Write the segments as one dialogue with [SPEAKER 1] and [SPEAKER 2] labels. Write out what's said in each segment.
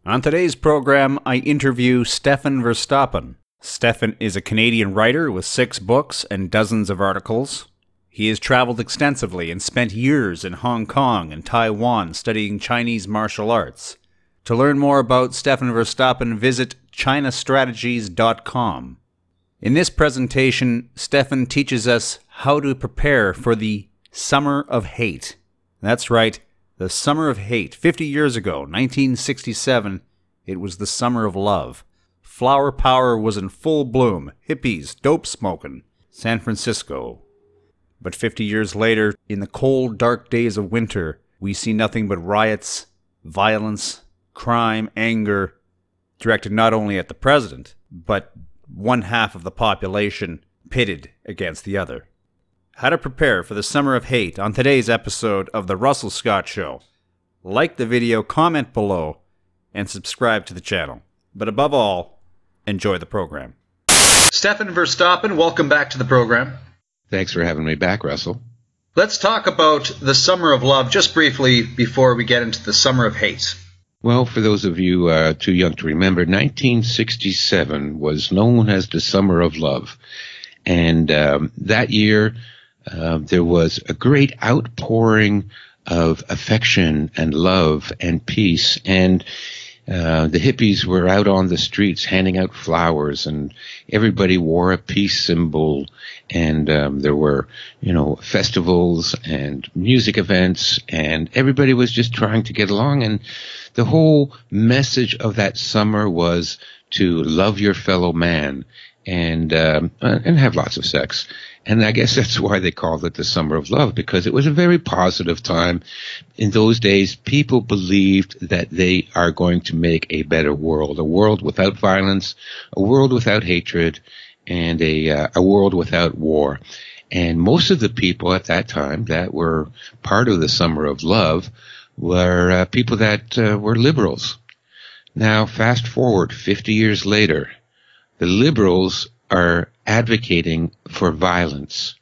[SPEAKER 1] On today's program, I interview Stefan Verstappen. Stefan is a Canadian writer with 6 books and dozens of articles. He has traveled extensively and spent years in Hong Kong and Taiwan studying Chinese martial arts. To learn more about Stefan Verstappen, visit chinastrategies.com. In this presentation, Stefan teaches us how to prepare for the Summer of Hate. That's right, the Summer of Hate. 50 years ago, 1967, it was the Summer of Love. Flower power was in full bloom. Hippies, dope smoking. San Francisco. But 50 years later, in the cold, dark days of winter, we see nothing but riots, violence, crime, anger, directed not only at the president, but one half of the population pitted against the other. How to prepare for the Summer of Hate on today's episode of The Russell Scott Show. Like the video, comment below, and subscribe to the channel. But above all, enjoy the program. Stefan Verstappen, welcome back to the program.
[SPEAKER 2] Thanks for having me back, Russell.
[SPEAKER 1] Let's talk about the Summer of Love just briefly before we get into the Summer of Hate.
[SPEAKER 2] Well, for those of you too young to remember, 1967 was known as the Summer of Love. And that year, there was a great outpouring of affection and love and peace. And the hippies were out on the streets handing out flowers, and everybody wore a peace symbol. And there were, festivals and music events, and everybody was just trying to get along. And the whole message of that summer was to love your fellow man and have lots of sex. And I guess that's why they called it the Summer of Love, because it was a very positive time. In those days, people believed that they are going to make a better world, a world without violence, a world without hatred, and a world without war. And most of the people at that time that were part of the Summer of Love were people that were liberals. Now, fast forward 50 years later, the liberals are advocating for violence.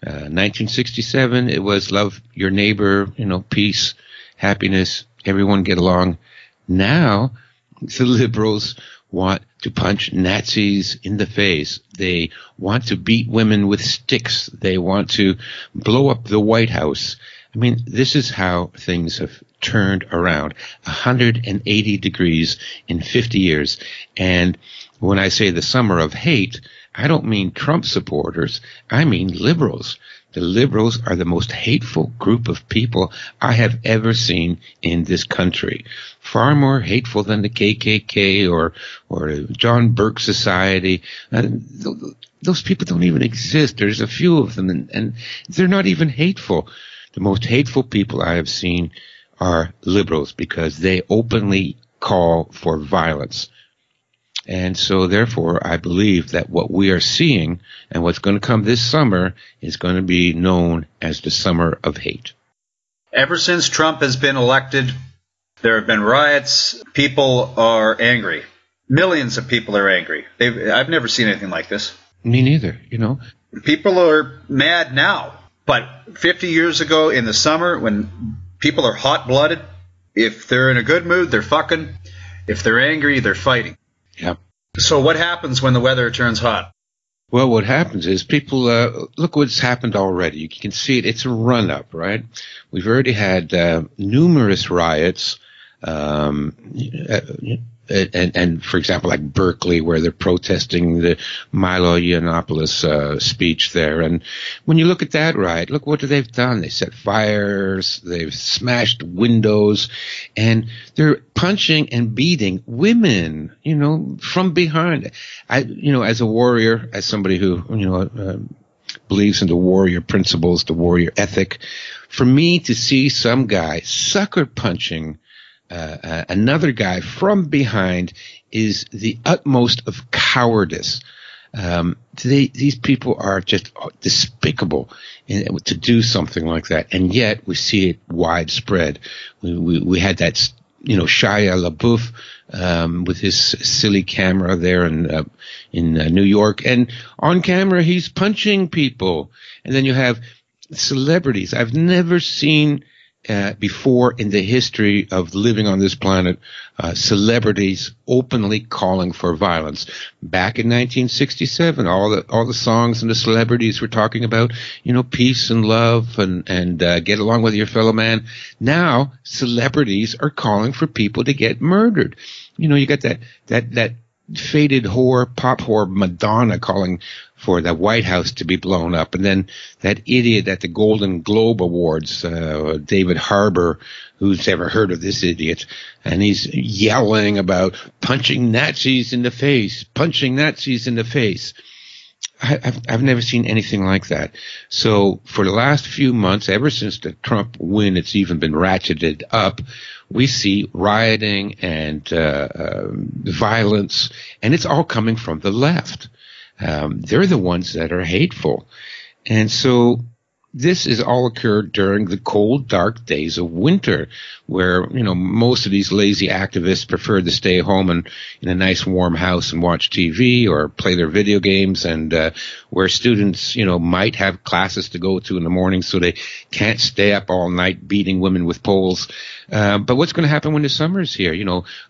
[SPEAKER 2] 1967, it was love your neighbor, peace, happiness, everyone get along. Now, the liberals want to punch Nazis in the face. They want to beat women with sticks. They want to blow up the White House. I mean, this is how things have turned around 180 degrees in 50 years. And when I say the Summer of Hate, I don't mean Trump supporters. I mean liberals. The liberals are the most hateful group of people I have ever seen in this country. Far more hateful than the KKK or John Burke Society. Those people don't even exist. There's a few of them, and they're not even hateful. The most hateful people I have seen are liberals, because they openly call for violence. And so, therefore, I believe that what we are seeing and what's going to come this summer is going to be known as the Summer of Hate.
[SPEAKER 1] Ever since Trump has been elected, there have been riots. People are angry. Millions of people are angry. I've never seen anything like this.
[SPEAKER 2] Me neither,
[SPEAKER 1] People are mad now. But 50 years ago in the summer, when people are hot-blooded, if they're in a good mood, they're fucking. If they're angry, they're fighting.
[SPEAKER 2] Yep.
[SPEAKER 1] So what happens when the weather turns hot?
[SPEAKER 2] Well, what happens is people, look what's happened already. You can see it. It's a run-up, right? We've already had numerous riots, and for example, like Berkeley, where they're protesting the Milo Yiannopoulos speech there. And when you look at that riot, look what they've done. They set fires, they've smashed windows, and they're punching and beating women, from behind. As a warrior, as somebody who, believes in the warrior principles, the warrior ethic, for me to see some guy sucker punching another guy from behind is the utmost of cowardice. These people are just despicable to do something like that, and yet we see it widespread. We had that, Shia LaBeouf with his silly camera there in New York, and on camera he's punching people. And then you have celebrities. I've never seen before in the history of living on this planet, celebrities openly calling for violence. Back in 1967, all the songs and the celebrities were talking about, peace and love and get along with your fellow man. Now, celebrities are calling for people to get murdered. You got that faded pop whore Madonna calling for the White House to be blown up. And then that idiot at the Golden Globe Awards, David Harbour, who's ever heard of this idiot? And he's yelling about punching Nazis in the face. I've never seen anything like that. So for the last few months, ever since the Trump win, it's even been ratcheted up. We see rioting and violence, and it's all coming from the left. They're the ones that are hateful. And so this has all occurred during the cold, dark days of winter, where, most of these lazy activists prefer to stay home and in a nice warm house and watch TV or play their video games, and where students, might have classes to go to in the morning, so they can't stay up all night beating women with poles. But what's going to happen when the summer's here?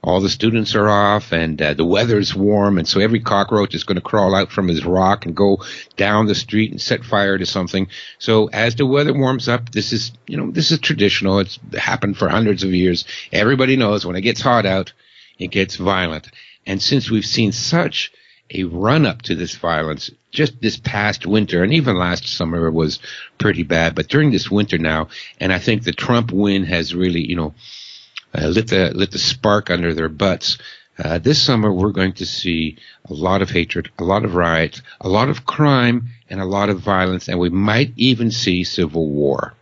[SPEAKER 2] All the students are off and the weather's warm, and so every cockroach is going to crawl out from his rock and go down the street and set fire to something. So as the weather warms up, this is traditional. It's happened for hundreds of years. Everybody knows when it gets hot out, it gets violent. And since we've seen such a run-up to this violence just this past winter, and even last summer was pretty bad, but during this winter now, and I think the Trump win has really, lit the spark under their butts. This summer we're going to see a lot of hatred, a lot of riots, a lot of crime, and a lot of violence, and we might even see civil war.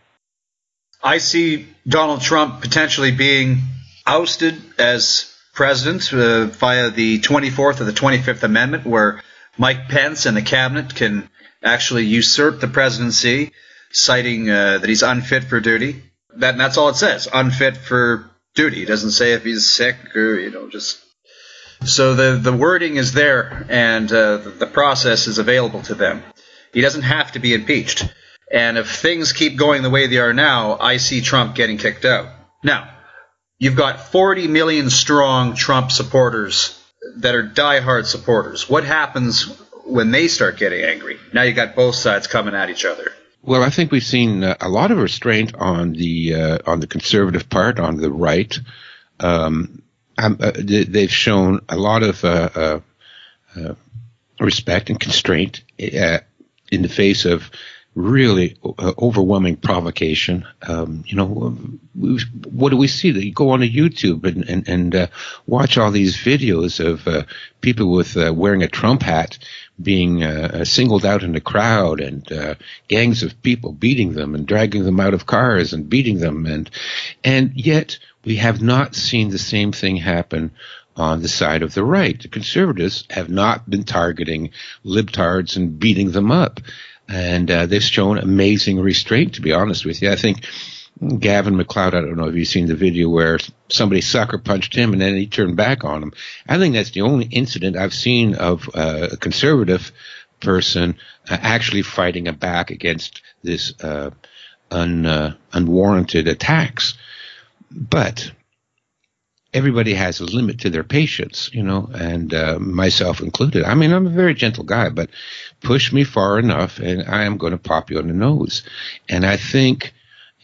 [SPEAKER 1] I see Donald Trump potentially being ousted as president via the 24th or the 25th Amendment, where Mike Pence and the cabinet can actually usurp the presidency, citing that he's unfit for duty. That's all it says, unfit for duty. It doesn't say if he's sick or, just... So the wording is there, and the process is available to them. He doesn't have to be impeached. And if things keep going the way they are now, I see Trump getting kicked out. Now, you've got 40 million strong Trump supporters that are diehard supporters. What happens when they start getting angry? Now you've got both sides coming at each other.
[SPEAKER 2] Well, I think we've seen a lot of restraint on the conservative part, on the right. They've shown a lot of respect and constraint in the face of really overwhelming provocation. What do we see? You go on to YouTube and watch all these videos of people with wearing a Trump hat being singled out in the crowd, and gangs of people beating them and dragging them out of cars and beating them, and yet we have not seen the same thing happen on the side of the right. The conservatives have not been targeting libtards and beating them up. And they've shown amazing restraint, to be honest with you. I think Gavin McLeod, I don't know if you've seen the video where somebody sucker punched him and then he turned back on him. I think that's the only incident I've seen of a conservative person actually fighting back against this unwarranted attacks. But everybody has a limit to their patience, and myself included. I mean, I'm a very gentle guy, but push me far enough and I am going to pop you on the nose. And I think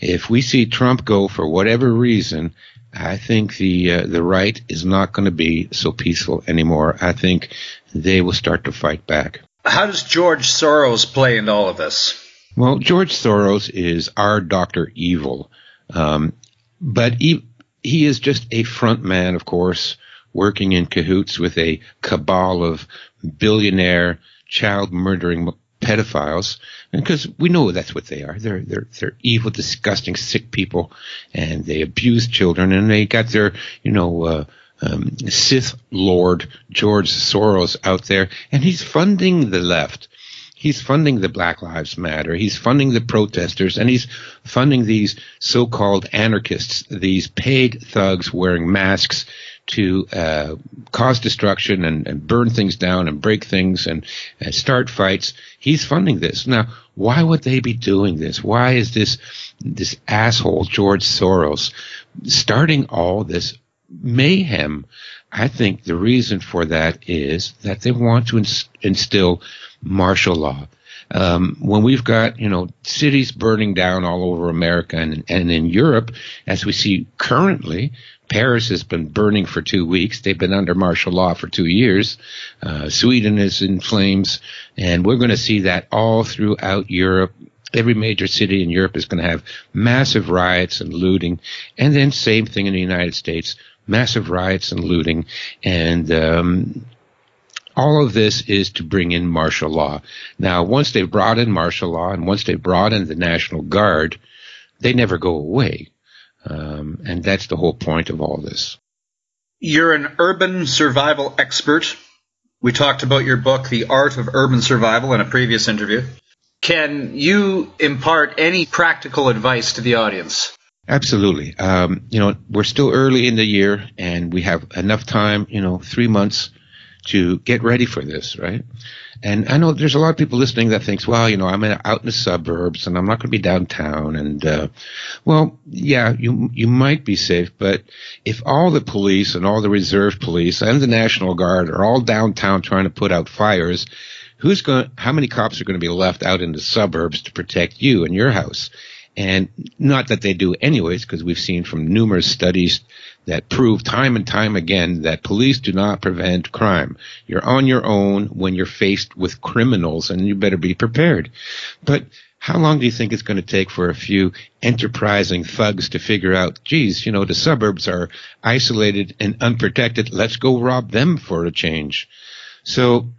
[SPEAKER 2] if we see Trump go for whatever reason, I think the right is not going to be so peaceful anymore. I think they will start to fight back.
[SPEAKER 1] How does George Soros play into all of this?
[SPEAKER 2] Well, George Soros is our Dr. Evil. But he is just a front man, of course, working in cahoots with a cabal of billionaire child-murdering pedophiles, because we know that's what they are. They're evil, disgusting, sick people, and they abuse children, and they got their, Sith Lord George Soros out there, and he's funding the left. He's funding the Black Lives Matter. He's funding the protesters, and he's funding these so-called anarchists, these paid thugs wearing masks to cause destruction and burn things down and break things and start fights. He's funding this. Now, why would they be doing this? Why is this asshole, George Soros, starting all this mayhem? I think the reason for that is that they want to instill martial law. When we've got, cities burning down all over America and in Europe, as we see currently, Paris has been burning for 2 weeks. They've been under martial law for 2 years. Sweden is in flames, and we're going to see that all throughout Europe. Every major city in Europe is going to have massive riots and looting. And then same thing in the United States, massive riots and looting. And all of this is to bring in martial law. Now, once they've brought in martial law and once they've brought in the National Guard, they never go away. And that's the whole point of all this.
[SPEAKER 1] You're an urban survival expert. We talked about your book, The Art of Urban Survival, in a previous interview. Can you impart any practical advice to the audience?
[SPEAKER 2] Absolutely. We're still early in the year, and we have enough time, 3 months to get ready for this, right? And I know there's a lot of people listening that thinks, well, I'm out in the suburbs and I'm not going to be downtown. And, you might be safe, but if all the police and all the reserve police and the National Guard are all downtown trying to put out fires, how many cops are going to be left out in the suburbs to protect you and your house? And not that they do anyways, because we've seen from numerous studies that prove time and time again that police do not prevent crime. You're on your own when you're faced with criminals, and you better be prepared. But how long do you think it's going to take for a few enterprising thugs to figure out, geez, the suburbs are isolated and unprotected. Let's go rob them for a change. So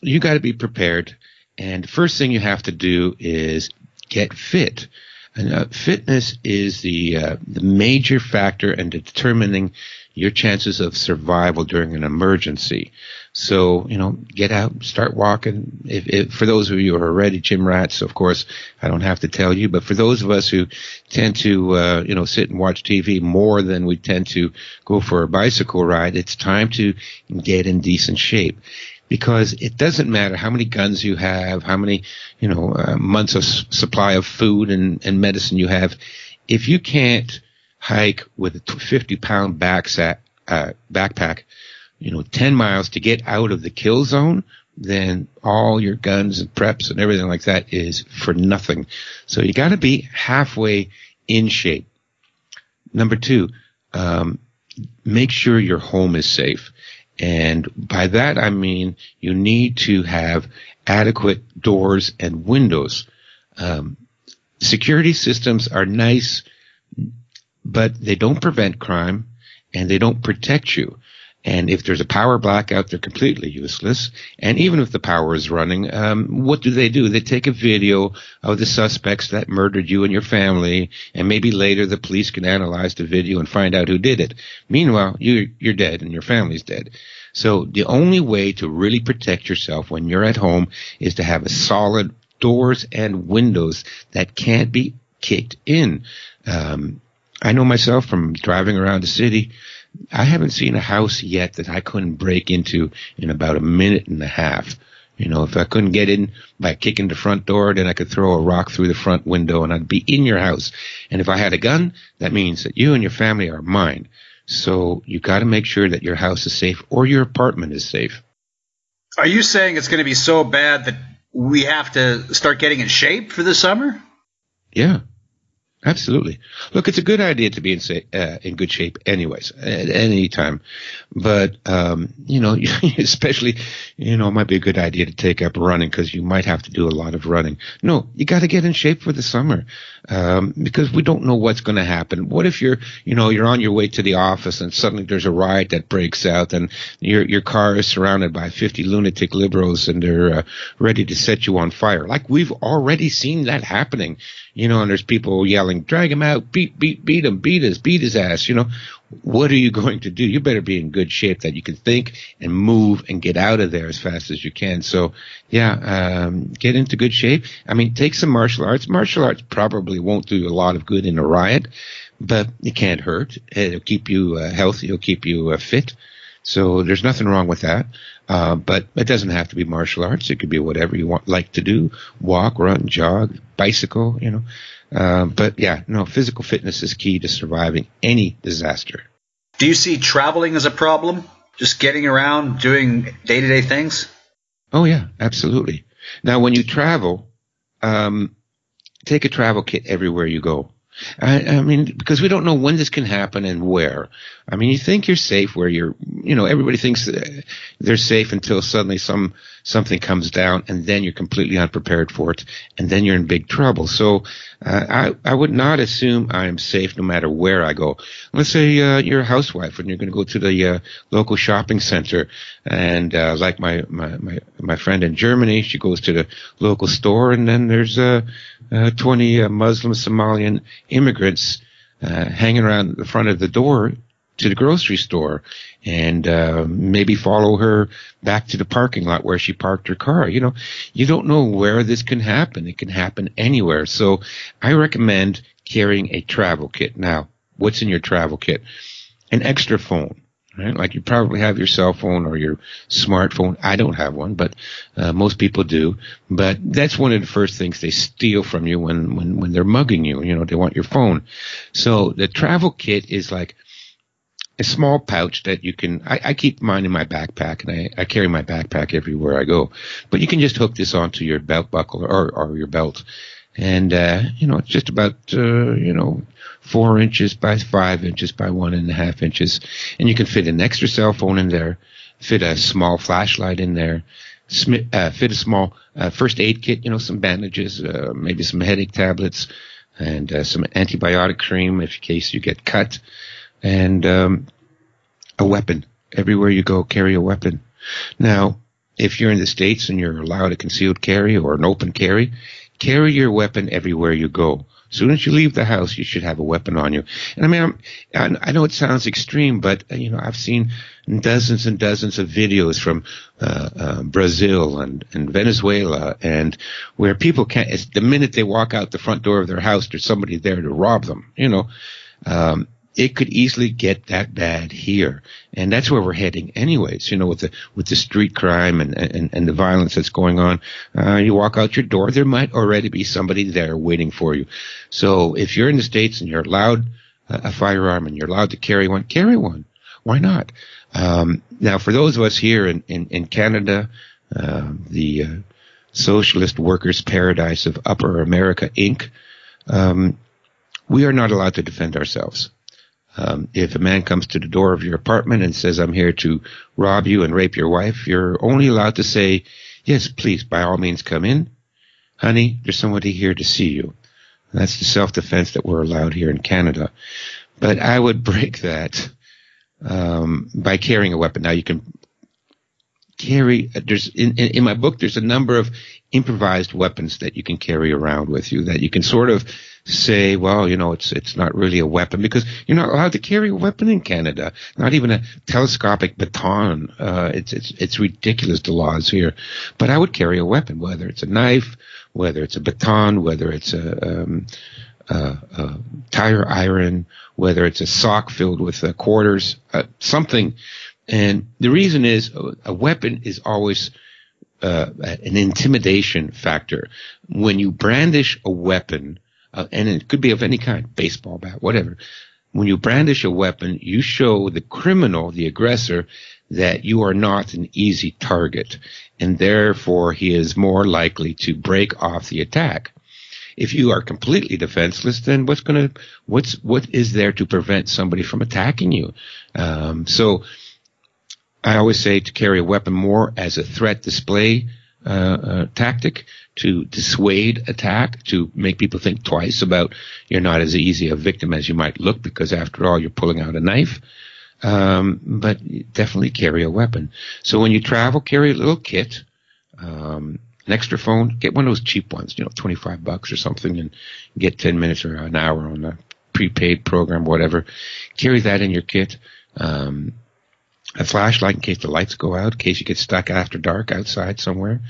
[SPEAKER 2] you got to be prepared. And the first thing you have to do is get fit. And fitness is the major factor in determining your chances of survival during an emergency. So, get out, start walking. If for those of you who are already gym rats, of course, I don't have to tell you. But for those of us who tend to, sit and watch TV more than we tend to go for a bicycle ride, it's time to get in decent shape. Because it doesn't matter how many guns you have, how many, months of supply of food and medicine you have. If you can't hike with a 50-pound backpack, 10 miles to get out of the kill zone, then all your guns and preps and everything like that is for nothing. So you got to be halfway in shape. Number 2, make sure your home is safe. And by that, I mean you need to have adequate doors and windows. Security systems are nice, but they don't prevent crime and they don't protect you. And if there's a power blackout, they're completely useless. And even if the power is running, what do? They take a video of the suspects that murdered you and your family, and maybe later the police can analyze the video and find out who did it. Meanwhile, you're dead and your family's dead. So the only way to really protect yourself when you're at home is to have a solid doors and windows that can't be kicked in. I know myself from driving around the city, I haven't seen a house yet that I couldn't break into in about a minute and a half. If I couldn't get in by kicking the front door, then I could throw a rock through the front window and I'd be in your house. And if I had a gun, that means that you and your family are mine. So you got to make sure that your house is safe or your apartment is safe.
[SPEAKER 1] Are you saying it's going to be so bad that we have to start getting in shape for the summer?
[SPEAKER 2] Yeah. Absolutely. Look, it's a good idea to be in good shape anyways, at any time. But, especially, it might be a good idea to take up running because you might have to do a lot of running. No, you got to get in shape for the summer, because we don't know what's going to happen. What if you're on your way to the office and suddenly there's a riot that breaks out and your car is surrounded by 50 lunatic liberals and they're ready to set you on fire? Like we've already seen that happening. And there's people yelling, drag him out, beat him, beat his ass. What are you going to do? You better be in good shape that you can think and move and get out of there as fast as you can. So, get into good shape. I mean, take some martial arts. Martial arts probably won't do a lot of good in a riot, but it can't hurt. It'll keep you healthy. It'll keep you fit. So there's nothing wrong with that. But it doesn't have to be martial arts. It could be whatever you like to do: walk, run, jog, bicycle. But yeah, no, physical fitness is key to surviving any disaster.
[SPEAKER 1] Do you see traveling as a problem? Just getting around, doing day-to-day things?
[SPEAKER 2] Oh yeah, absolutely. Now, when you travel, take a travel kit everywhere you go. I mean, because we don't know when this can happen and where. I mean, you think you're safe where everybody thinks they're safe until suddenly something comes down, and then you're completely unprepared for it, and then you're in big trouble. So I would not assume I'm safe no matter where I go. Let's say you're a housewife and you're going to go to the local shopping center, and like my friend in Germany, she goes to the local store, and then there's 20 Muslim Somalian immigrants hanging around the front of the door to the grocery store, and maybe follow her back to the parking lot where she parked her car. You don't know where this can happen. It can happen anywhere. So I recommend carrying a travel kit. Now, what's in your travel kit? An extra phone. Right? Like you probably have your cell phone or your smartphone. I don't have one, but most people do. But that's one of the first things they steal from you when they're mugging you. They want your phone. So the travel kit is like a small pouch that you can. I keep mine in my backpack, and I carry my backpack everywhere I go. But you can just hook this onto your belt buckle or your belt, and it's just about 4 inches by 5 inches by 1.5 inches. And you can fit an extra cell phone in there, fit a small flashlight in there, fit a small first aid kit, some bandages, maybe some headache tablets, and some antibiotic cream in case you get cut, and a weapon. Everywhere you go, carry a weapon. Now, if you're in the States and you're allowed a concealed carry or an open carry your weapon everywhere you go. As soon as you leave the house, you should have a weapon on you. And I mean, I know it sounds extreme, but I've seen dozens and dozens of videos from Brazil and Venezuela, and where people can't. The minute they walk out the front door of their house, there's somebody there to rob them. It could easily get that bad here, and that's where we're heading, anyways. With the street crime and the violence that's going on, you walk out your door, there might already be somebody there waiting for you. So if you're in the States and you're allowed a firearm and you're allowed to carry one, carry one. Why not? Now, for those of us here in Canada, the socialist workers' paradise of Upper America, Inc., we are not allowed to defend ourselves. If a man comes to the door of your apartment and says, "I'm here to rob you and rape your wife," you're only allowed to say, "Yes, please, by all means come in. Honey, there's somebody here to see you." And that's the self-defense that we're allowed here in Canada. But I would break that by carrying a weapon. Now, you can carry, in my book, there's a number of improvised weapons that you can carry around with you that you can sort of say, well, it's not really a weapon, because you're not allowed to carry a weapon in Canada, not even a telescopic baton. It's ridiculous, the laws here. But I would carry a weapon, whether it's a knife, whether it's a baton, whether it's a tire iron, whether it's a sock filled with quarters, something. And the reason is a weapon is always an intimidation factor. When you brandish a weapon, and it could be of any kind, baseball bat, whatever. When you brandish a weapon, you show the criminal, the aggressor, that you are not an easy target, and therefore he is more likely to break off the attack. If you are completely defenseless, then what is there to prevent somebody from attacking you? So I always say to carry a weapon more as a threat display tactic, to dissuade attack, to make people think twice about you're not as easy a victim as you might look, because after all, you're pulling out a knife. But definitely carry a weapon. So when you travel, carry a little kit, an extra phone. Get one of those cheap ones, $25 or something, and get 10 minutes or an hour on a prepaid program, whatever. Carry that in your kit. a flashlight in case the lights go out, in case you get stuck after dark outside somewhere.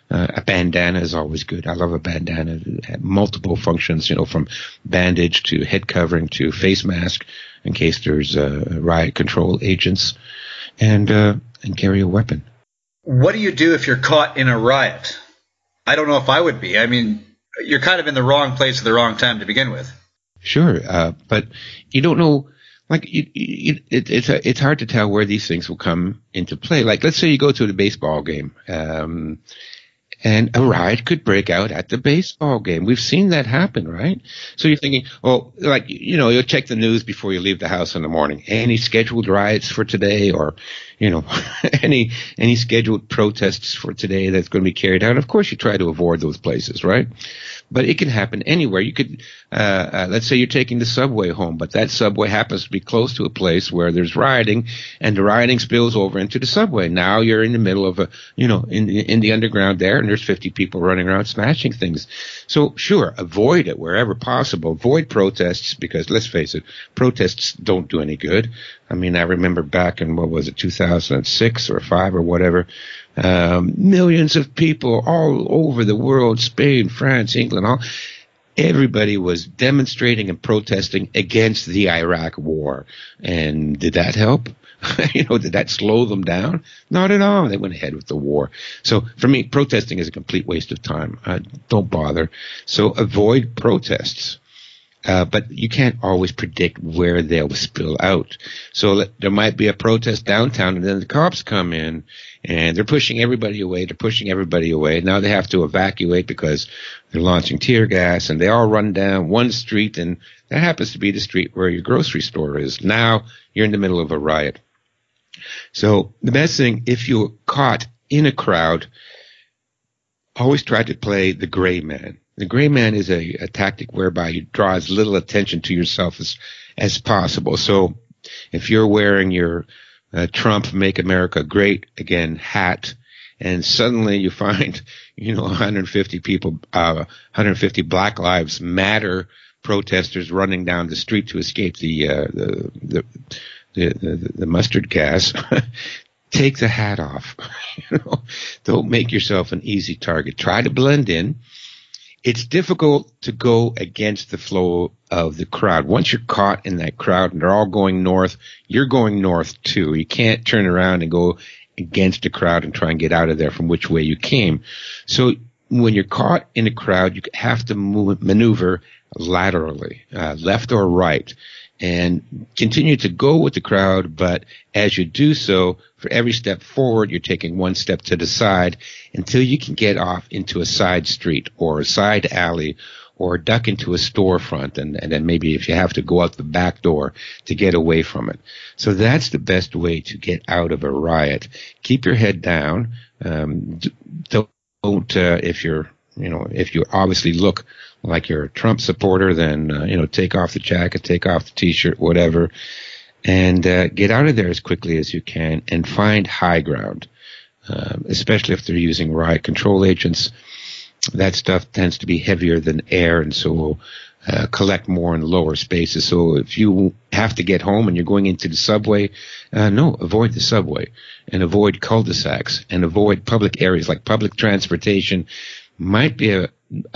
[SPEAKER 2] A bandana is always good. I love a bandana. It had multiple functions, from bandage to head covering to face mask in case there's riot control agents, and carry a weapon.
[SPEAKER 1] What do you do if you're caught in a riot? I don't know if I would be. I mean, you're kind of in the wrong place at the wrong time to begin with.
[SPEAKER 2] Sure, but you don't know. Like it's hard to tell where these things will come into play. Like, let's say you go to the baseball game, and a riot could break out at the baseball game. We've seen that happen, right? So you're thinking, you'll check the news before you leave the house in the morning. Any scheduled riots for today, or, any scheduled protests for today that's going to be carried out? Of course, you try to avoid those places, right? But it can happen anywhere. You could, let's say you're taking the subway home, but that subway happens to be close to a place where there's rioting, and the rioting spills over into the subway. Now you're in the middle of in the underground there, and there's 50 people running around smashing things. So sure, avoid it wherever possible. Avoid protests, because let's face it, protests don't do any good. I mean, I remember back in, 2006 or 5 or whatever, millions of people all over the world, Spain, France, England, everybody was demonstrating and protesting against the Iraq war. And did that help? Did that slow them down? Not at all. They went ahead with the war. So for me, protesting is a complete waste of time. Don't bother. So avoid protests. But you can't always predict where they'll spill out. So there might be a protest downtown, and then the cops come in, and they're pushing everybody away. Now they have to evacuate because they're launching tear gas, and they all run down one street, and that happens to be the street where your grocery store is. Now you're in the middle of a riot. So the best thing, if you're caught in a crowd, always try to play the gray man. The gray man is a tactic whereby you draw as little attention to yourself as possible. So if you're wearing your Trump Make America Great Again hat, and suddenly you find, 150 people, 150 Black Lives Matter protesters running down the street to escape the mustard gas, take the hat off. Don't make yourself an easy target. Try to blend in. It's difficult to go against the flow of the crowd. Once you're caught in that crowd and they're all going north, you're going north too. You can't turn around and go against the crowd and try and get out of there from which way you came. So when you're caught in a crowd, you have to maneuver laterally, left or right, and continue to go with the crowd. But as you do so, for every step forward, you're taking one step to the side until you can get off into a side street or a side alley or duck into a storefront, and then maybe if you have to go out the back door to get away from it. So that's the best way to get out of a riot. Keep your head down. Don't if you obviously look like you're a Trump supporter, then, take off the jacket, take off the T-shirt, whatever, and get out of there as quickly as you can and find high ground, especially if they're using riot control agents. That stuff tends to be heavier than air, and so will collect more in lower spaces. So if you have to get home and you're going into the subway, avoid the subway and avoid cul-de-sacs and avoid public areas. Like public transportation might be a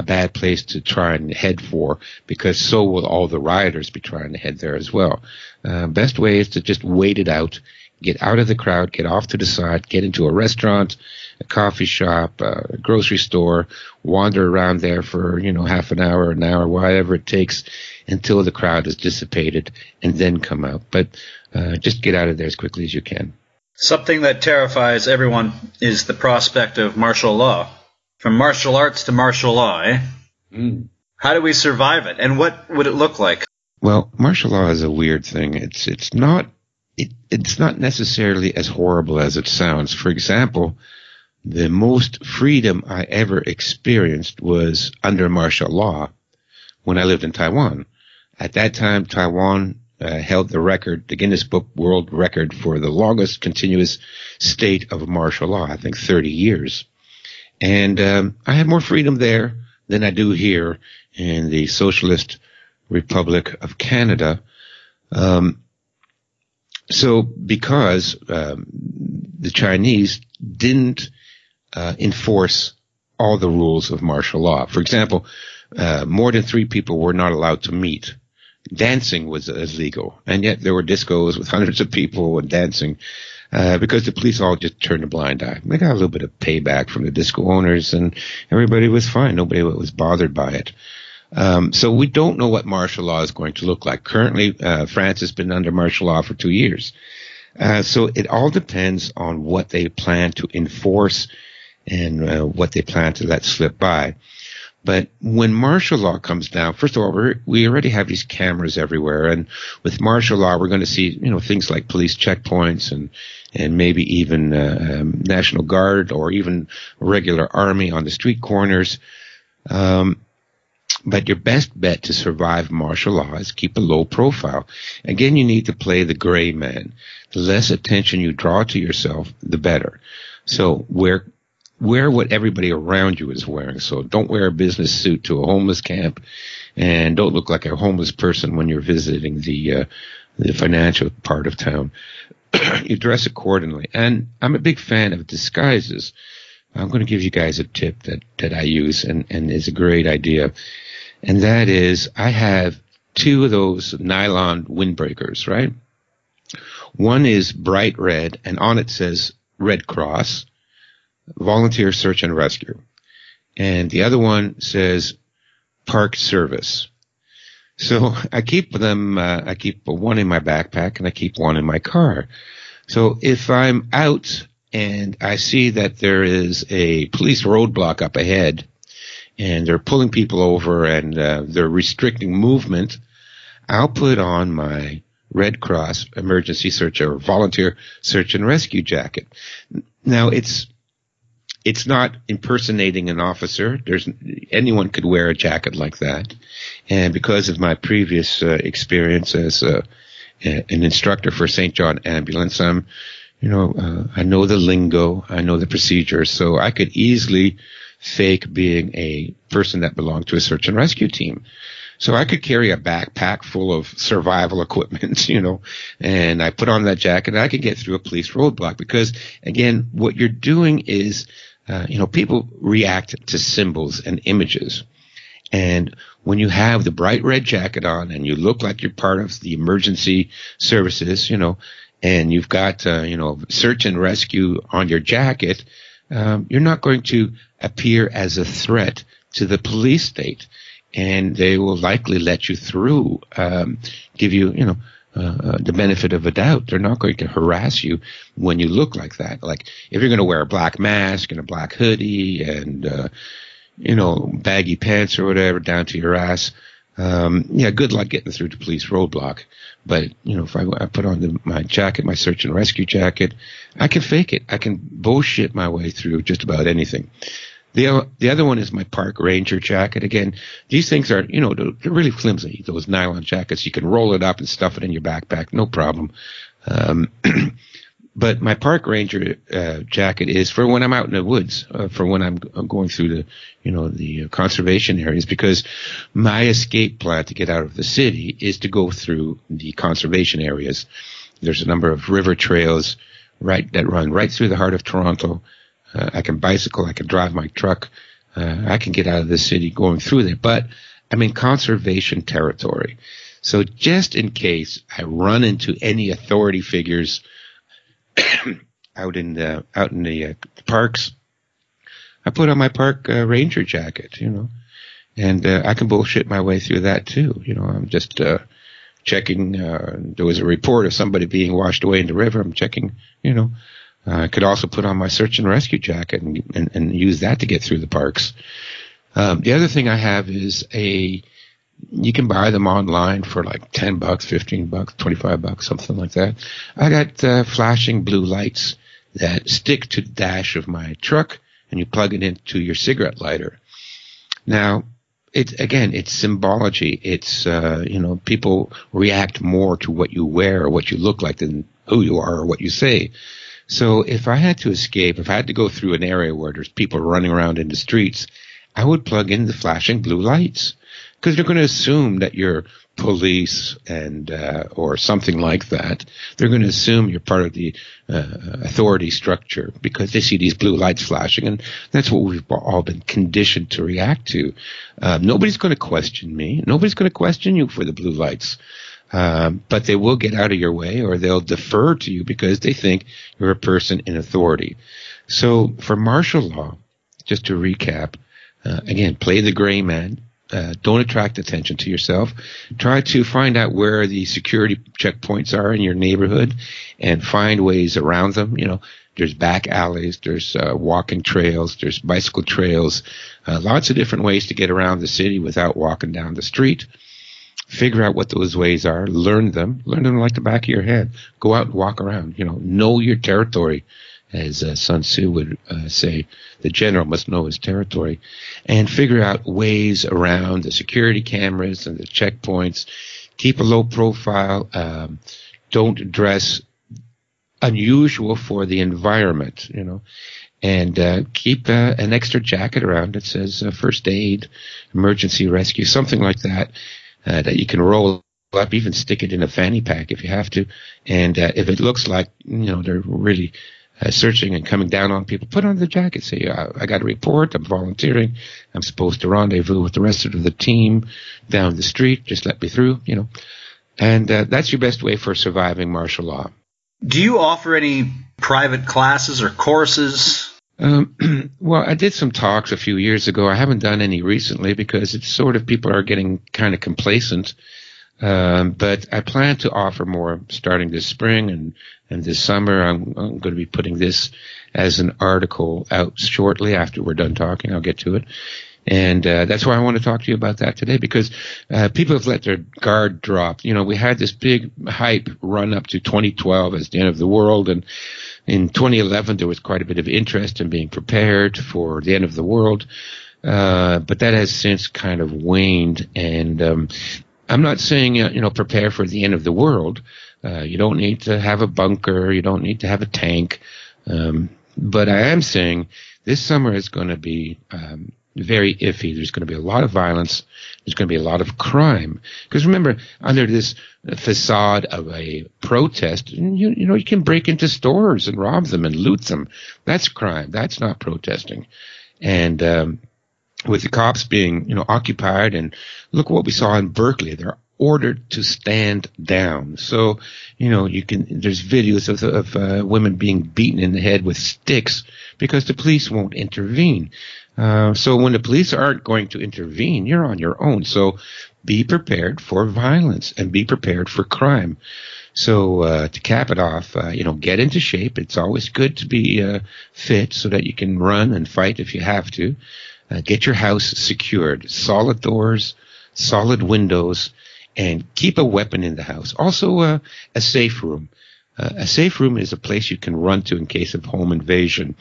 [SPEAKER 2] bad place to try and head for, because so will all the rioters be trying to head there as well. Best way is to just wait it out, get out of the crowd, get off to the side, get into a restaurant, a coffee shop, a grocery store, wander around there for, half an hour, whatever it takes until the crowd is dissipated, and then come out. But just get out of there as quickly as you can.
[SPEAKER 1] Something that terrifies everyone is the prospect of martial law. From martial arts to martial law, eh? How do we survive it? And what would it look like?
[SPEAKER 2] Well, martial law is a weird thing. It's not necessarily as horrible as it sounds. For example, the most freedom I ever experienced was under martial law when I lived in Taiwan. At that time, Taiwan held the record, the Guinness Book World Record, for the longest continuous state of martial law, I think 30 years. And I had more freedom there than I do here in the Socialist Republic of Canada. So because the Chinese didn't enforce all the rules of martial law. For example, more than 3 people were not allowed to meet. Dancing was illegal, and yet there were discos with hundreds of people and dancing because the police all just turned a blind eye. They got a little bit of payback from the disco owners, and everybody was fine. Nobody was bothered by it. So we don't know what martial law is going to look like. Currently, France has been under martial law for 2 years. So it all depends on what they plan to enforce and what they plan to let slip by. But when martial law comes down, first of all, we already have these cameras everywhere, and with martial law, we're going to see, things like police checkpoints and maybe even National Guard or even regular army on the street corners. But your best bet to survive martial law is keep a low profile. Again, you need to play the gray man. The less attention you draw to yourself, the better. So wear what everybody around you is wearing. So don't wear a business suit to a homeless camp, and don't look like a homeless person when you're visiting the financial part of town. You dress accordingly. And I'm a big fan of disguises. I'm going to give you guys a tip that I use and is a great idea. And that is, I have 2 of those nylon windbreakers, right? One is bright red, and on it says Red Cross, Volunteer Search and Rescue. And the other one says Park Service. So I keep them, I keep one in my backpack and I keep one in my car. So if I'm out and I see that there is a police roadblock up ahead and they're pulling people over and they're restricting movement, I'll put on my Red Cross Emergency Search or Volunteer Search and Rescue jacket. Now, it's not impersonating an officer. Anyone could wear a jacket like that. And because of my previous experience as an instructor for St. John Ambulance, I know the lingo, I know the procedures, so I could easily fake being a person that belonged to a search and rescue team. So I could carry a backpack full of survival equipment, and I put on that jacket and I could get through a police roadblock because, again, what you're doing is, people react to symbols and images. And when you have the bright red jacket on and you look like you're part of the emergency services, and you've got, search and rescue on your jacket, you're not going to appear as a threat to the police state. And they will likely let you through, give you, the benefit of a doubt. They're not going to harass you when you look like that. Like if you're going to wear a black mask and a black hoodie and, baggy pants or whatever down to your ass, good luck getting through the police roadblock. But, if I put on my jacket, my search and rescue jacket, I can fake it. I can bullshit my way through just about anything. The other one is my park ranger jacket. Again, these things are, they're really flimsy, those nylon jackets. You can roll it up and stuff it in your backpack, no problem. But my park ranger jacket is for when I'm out in the woods, for when I'm going through the conservation areas, because my escape plan to get out of the city is to go through the conservation areas. There's a number of river trails that run right through the heart of Toronto. I can bicycle, I can drive my truck, I can get out of the city going through there, but I'm in conservation territory. So just in case I run into any authority figures out in the parks, I put on my park ranger jacket, and I can bullshit my way through that too. I'm just checking. There was a report of somebody being washed away in the river. I'm checking, I could also put on my search and rescue jacket and use that to get through the parks. The other thing I have is you can buy them online for like $10, $15, $25, something like that. I got flashing blue lights that stick to the dash of my truck, and you plug it into your cigarette lighter. Now, it's symbology. It's, people react more to what you wear or what you look like than who you are or what you say. So if I had to escape, if I had to go through an area where there's people running around in the streets, I would plug in the flashing blue lights because they're going to assume that you're police and or something like that, they're going to assume you're part of the authority structure because they see these blue lights flashing, and that's what we've all been conditioned to react to. Nobody's going to question me. Nobody's going to question you for the blue lights. But they will get out of your way, or they'll defer to you because they think you're a person in authority. So for martial law, just to recap, again, play the gray man. Don't attract attention to yourself. Try to find out where the security checkpoints are in your neighborhood and find ways around them. You know, there's back alleys, there's walking trails, there's bicycle trails, lots of different ways to get around the city without walking down the street. Figure out what those ways are, learn them like the back of your head. Go out and walk around, know your territory. As Sun Tzu would say, the general must know his territory, and figure out ways around the security cameras and the checkpoints. Keep a low profile. Don't dress unusual for the environment, and keep an extra jacket around that says first aid, emergency rescue, something like that, that you can roll up, even stick it in a fanny pack if you have to. And if it looks like, they're really searching and coming down on people, put on the jacket. Say, I got a report. I'm volunteering. I'm supposed to rendezvous with the rest of the team down the street. Just let me through, And that's your best way for surviving martial law.
[SPEAKER 1] Do you offer any private classes or courses?
[SPEAKER 2] Well, I did some talks a few years ago. I haven't done any recently because it's sort of people are getting kind of complacent. But I plan to offer more starting this spring and this summer. I'm going to be putting this as an article out shortly after we're done talking. I'll get to it. And that's why I want to talk to you about that today, because people have let their guard drop. We had this big hype run up to 2012 as the end of the world. And in 2011, there was quite a bit of interest in being prepared for the end of the world. But that has since kind of waned. And I'm not saying, prepare for the end of the world. You don't need to have a bunker. You don't need to have a tank. But I am saying this summer is going to be very iffy. There's going to be a lot of violence. There's going to be a lot of crime. Because remember, under this facade of a protest, you can break into stores and rob them and loot them. That's crime. That's not protesting. And with the cops being, occupied, and look what we saw in Berkeley. They're ordered to stand down. So, there's videos of women being beaten in the head with sticks because the police won't intervene. So when the police aren't going to intervene, you're on your own. So be prepared for violence and be prepared for crime. So to cap it off, get into shape. It's always good to be fit so that you can run and fight if you have to. Get your house secured, solid doors, solid windows, and keep a weapon in the house. Also, a safe room. A safe room is a place you can run to in case of home invasion.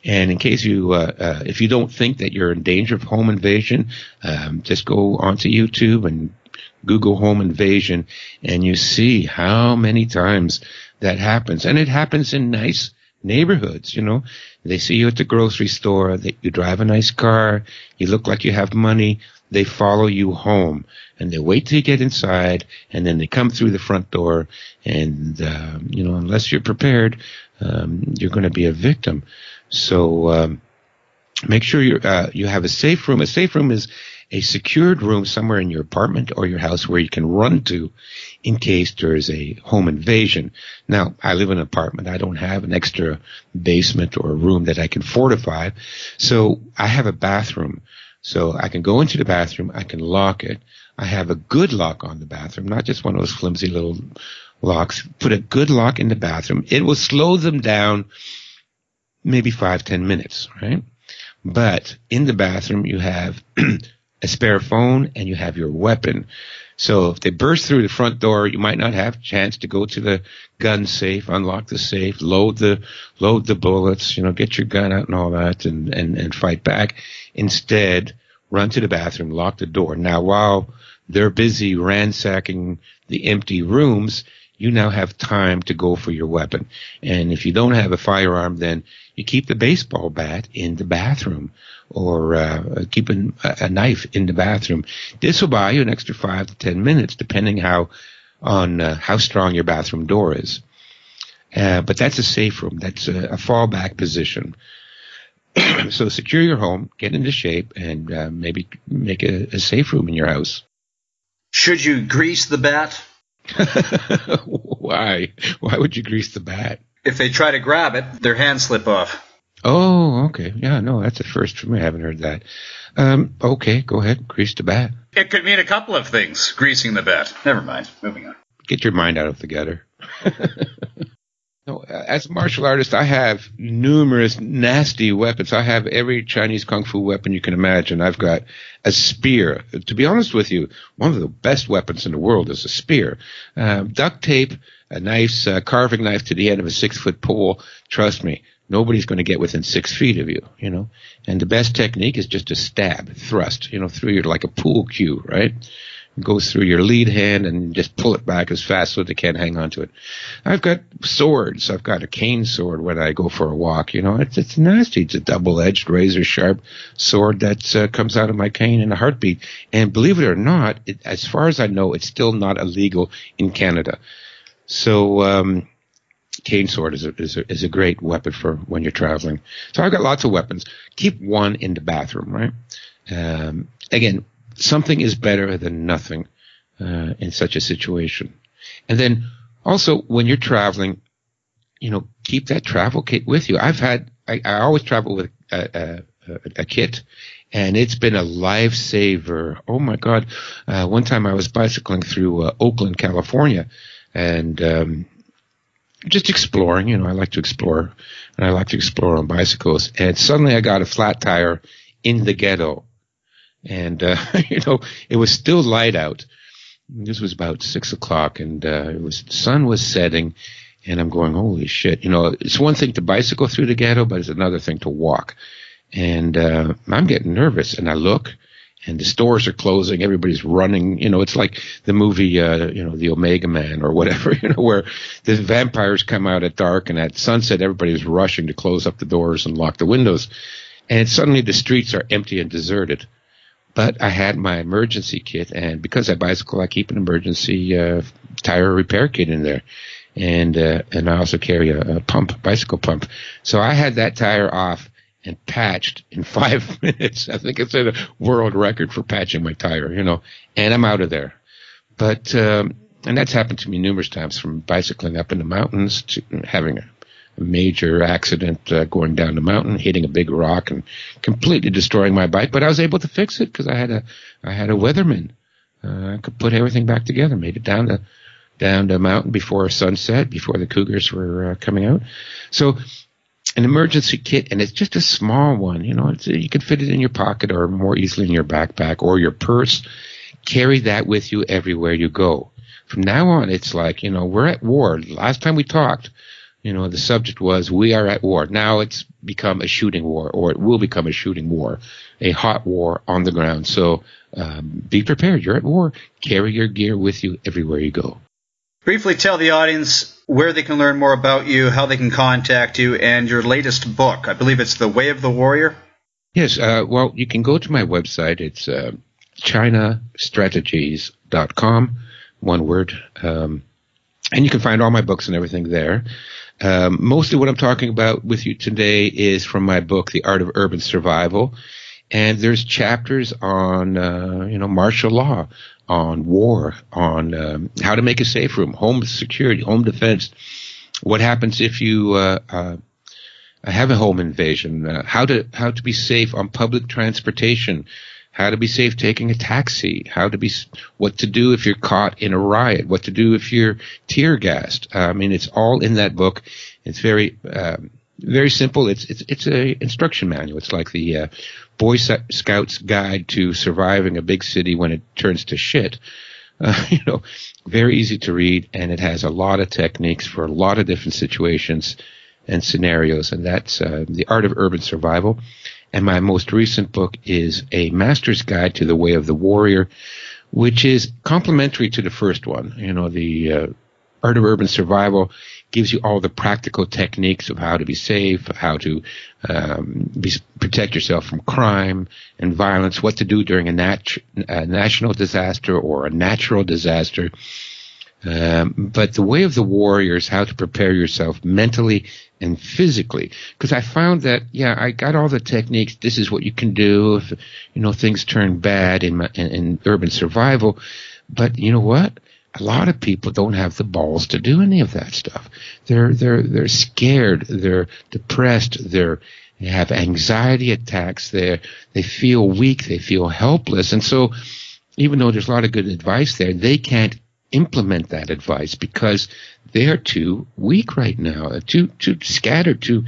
[SPEAKER 2] And in case if you don't think that you're in danger of home invasion, just go onto YouTube and Google home invasion, and you see how many times that happens. And it happens in nice neighborhoods. They see you at the grocery store, you drive a nice car, you look like you have money, they follow you home, and they wait till you get inside, and then they come through the front door, and unless you're prepared, you're going to be a victim. So make sure you have a safe room. A safe room is a secured room somewhere in your apartment or your house where you can run to in case there is a home invasion. Now, I live in an apartment. I don't have an extra basement or a room that I can fortify. So I have a bathroom. So I can go into the bathroom. I can lock it. I have a good lock on the bathroom, not just one of those flimsy little locks. Put a good lock in the bathroom. It will slow them down maybe 5-10 minutes, right? But in the bathroom, you have a spare phone and you have your weapon. So if they burst through the front door, you might not have a chance to go to the gun safe, unlock the safe, load the bullets, get your gun out and all that and fight back. Instead, run to the bathroom, lock the door. Now, while they're busy ransacking the empty rooms, you now have time to go for your weapon. And if you don't have a firearm, then you keep the baseball bat in the bathroom, or keep a knife in the bathroom. This will buy you an extra 5 to 10 minutes, depending on how strong your bathroom door is. But that's a safe room. That's a fallback position. So secure your home, get into shape, and maybe make a safe room in your house.
[SPEAKER 1] Should you grease the bat?
[SPEAKER 2] Why? Why would you grease the bat?
[SPEAKER 1] If they try to grab it, their hands slip off.
[SPEAKER 2] Oh, okay. Yeah, no, that's a first for me. I haven't heard that. Okay, go ahead. Grease the bat.
[SPEAKER 1] It could mean a couple of things, greasing the bat. Never mind. Moving on.
[SPEAKER 2] Get your mind out of the gutter. No, as a martial artist, I have numerous nasty weapons. I have every Chinese kung fu weapon you can imagine. I've got a spear. To be honest with you, one of the best weapons in the world is a spear. Duct tape, a nice carving knife to the end of a 6-foot pole. Trust me, nobody's going to get within 6 feet of you, you know. And the best technique is just a stab, thrust, you know, through your, like a pool cue, right? It goes through your lead hand and just pull it back as fast so they can't hang on to it. I've got swords. I've got a cane sword when I go for a walk. You know, it's nasty. It's a double-edged, razor-sharp sword that comes out of my cane in a heartbeat. And believe it or not, as far as I know, it's still not illegal in Canada. So cane sword is a great weapon for when you're traveling. So I've got lots of weapons. Keep one in the bathroom, right? Again, something is better than nothing in such a situation. And then also when you're traveling, you know, keep that travel kit with you. I always travel with a kit, and it's been a lifesaver. Oh my God. One time I was bicycling through Oakland, California, and just exploring. You know, I like to explore, and I like to explore on bicycles. And suddenly I got a flat tire in the ghetto. And, you know, it was still light out. This was about 6 o'clock, and the sun was setting, and I'm going, holy shit. You know, it's one thing to bicycle through the ghetto, but it's another thing to walk. And I'm getting nervous, and I look, and the stores are closing. Everybody's running. You know, it's like the movie, you know, The Omega Man or whatever, you know, where the vampires come out at dark, and at sunset, everybody's rushing to close up the doors and lock the windows. And suddenly the streets are empty and deserted. But I had my emergency kit, and because I bicycle, I keep an emergency tire repair kit in there, and I also carry a pump, bicycle pump. So I had that tire off and patched in 5 minutes. I think it's a world record for patching my tire, you know, and I'm out of there. But and that's happened to me numerous times, from bicycling up in the mountains to having a major accident going down the mountain, hitting a big rock and completely destroying my bike. But I was able to fix it because I had a weatherman. I could put everything back together, made it down the mountain before sunset, before the cougars were coming out. So an emergency kit, and it's just a small one. You know, you can fit it in your pocket or more easily in your backpack or your purse. Carry that with you everywhere you go. From now on, it's like, you know, we're at war. Last time we talked, you know, the subject was we are at war. Now it's become a shooting war, or it will become a shooting war, a hot war on the ground. So be prepared. You're at war. Carry your gear with you everywhere you go.
[SPEAKER 1] Briefly tell the audience where they can learn more about you, how they can contact you, and your latest book. I believe it's The Way of the Warrior.
[SPEAKER 2] Yes. Well, you can go to my website. It's chinastrategies.com, one word. And you can find all my books and everything there. Mostly what I'm talking about with you today is from my book, The Art of Urban Survival. And there's chapters on, you know, martial law, on war, on how to make a safe room, home security, home defense. What happens if you have a home invasion? How to be safe on public transportation? How to be safe taking a taxi? What to do if you're caught in a riot? What to do if you're tear gassed? I mean, it's all in that book. It's very simple. It's a instruction manual. It's like the Boy Scouts Guide to Surviving a Big City when it turns to shit. You know, very easy to read, and it has a lot of techniques for a lot of different situations and scenarios. And that's The Art of Urban Survival. And my most recent book is A Master's Guide to the Way of the Warrior, which is complementary to the first one. You know, the Art of Urban Survival gives you all the practical techniques of how to be safe, how to protect yourself from crime and violence, what to do during a national disaster or a natural disaster. But The Way of the Warrior is how to prepare yourself mentally and physically. Because I found that, I got all the techniques. This is what you can do if, things turn bad in urban survival. But you know what? A lot of people don't have the balls to do any of that stuff. They're scared. They're depressed. They have anxiety attacks. They feel weak. They feel helpless. And so, even though there's a lot of good advice there, they can't implement that advice because they're too weak right now, too scattered, too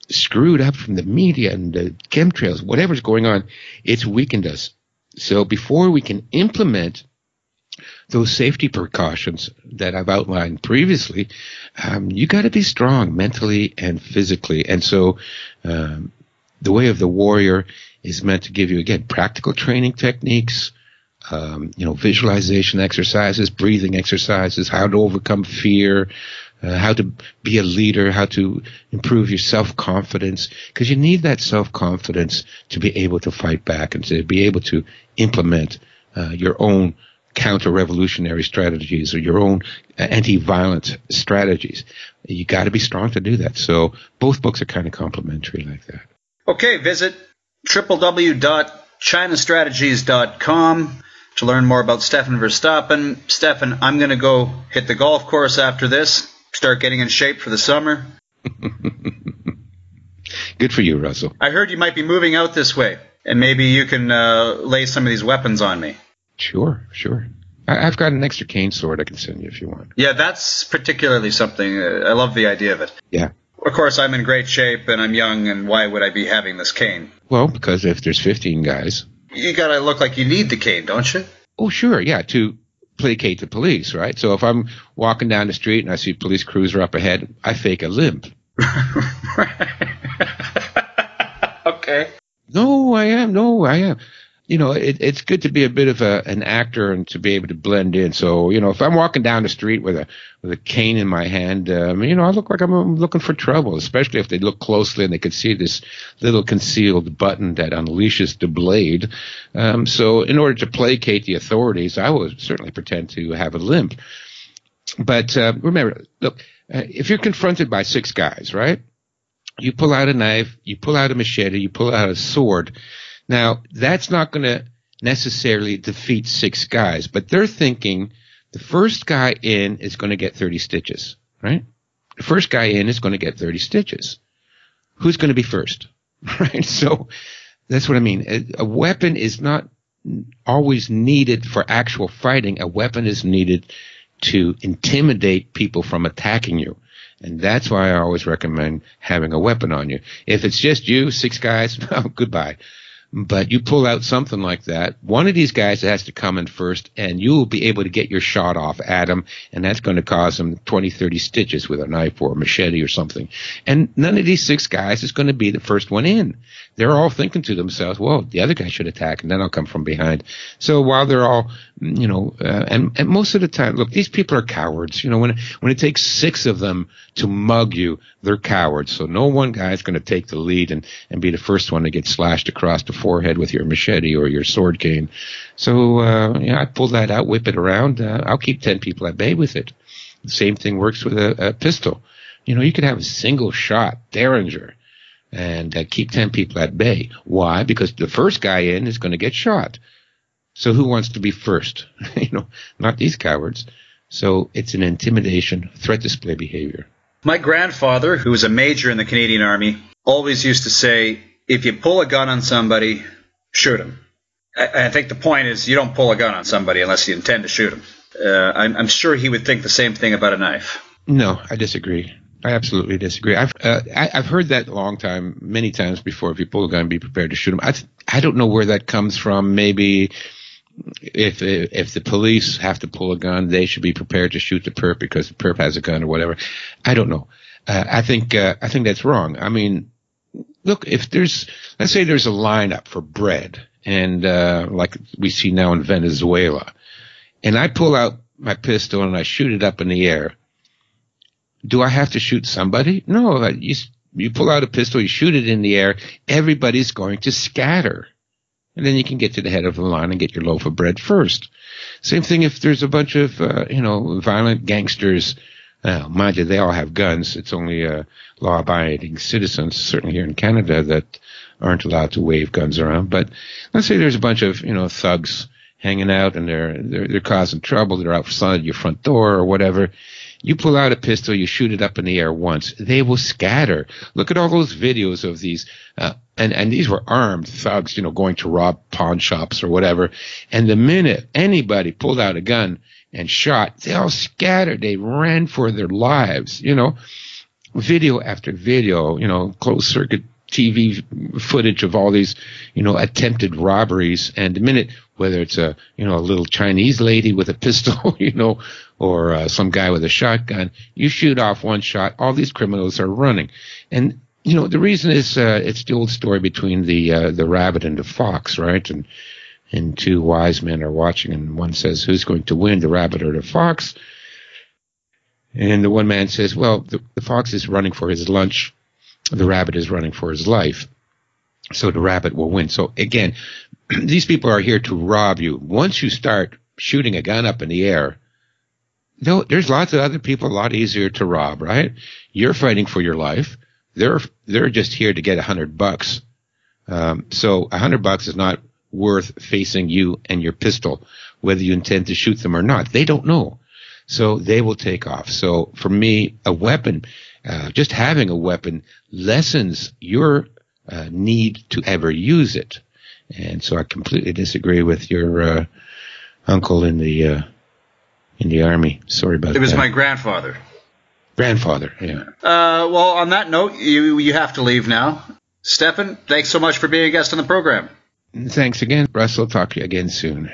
[SPEAKER 2] screwed up from the media and the chemtrails, whatever's going on. It's weakened us. So before we can implement those safety precautions that I've outlined previously, you got to be strong mentally and physically. And so The Way of the Warrior is meant to give you, again, practical training techniques, visualization exercises, breathing exercises, how to overcome fear, how to be a leader, how to improve your self-confidence, because you need that self-confidence to be able to fight back and to be able to implement your own counter-revolutionary strategies or your own anti-violent strategies. You got to be strong to do that. So both books are kind of complementary like that.
[SPEAKER 1] Okay, visit www.chinastrategies.com to learn more about Stefan Verstappen. Stefan, I'm going to go hit the golf course after this, start getting in shape for the summer.
[SPEAKER 2] Good for you, Russell.
[SPEAKER 1] I heard you might be moving out this way, and maybe you can lay some of these weapons on me.
[SPEAKER 2] Sure. I've got an extra cane sword I can send you if you want.
[SPEAKER 1] Yeah, that's particularly something. I love the idea of it.
[SPEAKER 2] Yeah.
[SPEAKER 1] Of course, I'm in great shape, and I'm young, and why would I be having this cane?
[SPEAKER 2] Well, because if there's 15 guys...
[SPEAKER 1] You got to look like you need the cane, don't you?
[SPEAKER 2] Oh, sure, yeah, to placate the police, right? So if I'm walking down the street and I see a police cruiser up ahead, I fake a limp.
[SPEAKER 1] Okay.
[SPEAKER 2] No, I am. It's good to be a bit of an actor and to be able to blend in. So, if I'm walking down the street with a cane in my hand, I look like I'm looking for trouble, especially if they look closely and they can see this little concealed button that unleashes the blade. So in order to placate the authorities, I will certainly pretend to have a limp. But remember, look, if you're confronted by 6 guys, right? You pull out a knife, you pull out a machete, you pull out a sword. Now, that's not going to necessarily defeat 6 guys, but they're thinking the first guy in is going to get 30 stitches, right? The first guy in is going to get 30 stitches. Who's going to be first, right? So that's what I mean. A weapon is not always needed for actual fighting. A weapon is needed to intimidate people from attacking you. And that's why I always recommend having a weapon on you. If it's just you, 6 guys, well, goodbye. But you pull out something like that, one of these guys has to come in first, and you will be able to get your shot off at him, and that's going to cause him 20, 30 stitches with a knife or a machete or something. And none of these 6 guys is going to be the first one in. They're all thinking to themselves, well, the other guy should attack, and then I'll come from behind. So while they're all, and most of the time, look, these people are cowards. When it takes 6 of them to mug you, they're cowards. So no one guy is going to take the lead and be the first one to get slashed across the forehead with your machete or your sword cane. So, I pull that out, whip it around. I'll keep 10 people at bay with it. The same thing works with a pistol. You could have a single shot Derringer and keep 10 people at bay. Why? Because the first guy in is going to get shot. So who wants to be first? Not these cowards. So it's an intimidation, threat display behavior.
[SPEAKER 1] My grandfather, who was a major in the Canadian Army, always used to say, if you pull a gun on somebody, shoot him. I think the point is you don't pull a gun on somebody unless you intend to shoot him. I'm sure he would think the same thing about a knife.
[SPEAKER 2] No, I disagree. I absolutely disagree. I've heard that a long time, many times before. If you pull a gun, be prepared to shoot him. I don't know where that comes from. Maybe if the police have to pull a gun, they should be prepared to shoot the perp because the perp has a gun or whatever. I don't know. I think that's wrong. I mean, look, let's say there's a lineup for bread, and like we see now in Venezuela, and I pull out my pistol and I shoot it up in the air, do I have to shoot somebody? No, you pull out a pistol, you shoot it in the air, everybody's going to scatter. And then you can get to the head of the line and get your loaf of bread first. Same thing if there's a bunch of, violent gangsters. Mind you, they all have guns. It's only law-abiding citizens, certainly here in Canada, that aren't allowed to wave guns around. But let's say there's a bunch of, thugs hanging out and they're causing trouble. They're outside your front door or whatever. You pull out a pistol, you shoot it up in the air once. They will scatter. Look at all those videos of these, and these were armed thugs, going to rob pawn shops or whatever. And the minute anybody pulled out a gun and shot, they all scattered. They ran for their lives, video after video, closed circuit TV footage of all these, attempted robberies. And the minute, whether it's a little Chinese lady with a pistol, or some guy with a shotgun, you shoot off one shot, all these criminals are running. And, the reason is, it's the old story between the rabbit and the fox, right? And two wise men are watching, and one says, who's going to win, the rabbit or the fox? And the one man says, well, the fox is running for his lunch. The rabbit is running for his life. So the rabbit will win. So again, these people are here to rob you. Once you start shooting a gun up in the air, there's lots of other people a lot easier to rob, right? You're fighting for your life. They're just here to get $100. So $100 is not worth facing you and your pistol, whether you intend to shoot them or not. They don't know. So they will take off. So for me, a weapon, just having a weapon lessens your need to ever use it. And so I completely disagree with your uncle in the army. Sorry about that.
[SPEAKER 1] It was my grandfather.
[SPEAKER 2] Grandfather, yeah.
[SPEAKER 1] Well, on that note, you have to leave now. Stefan, thanks so much for being a guest on the program.
[SPEAKER 2] Thanks again, Russell. Talk to you again soon.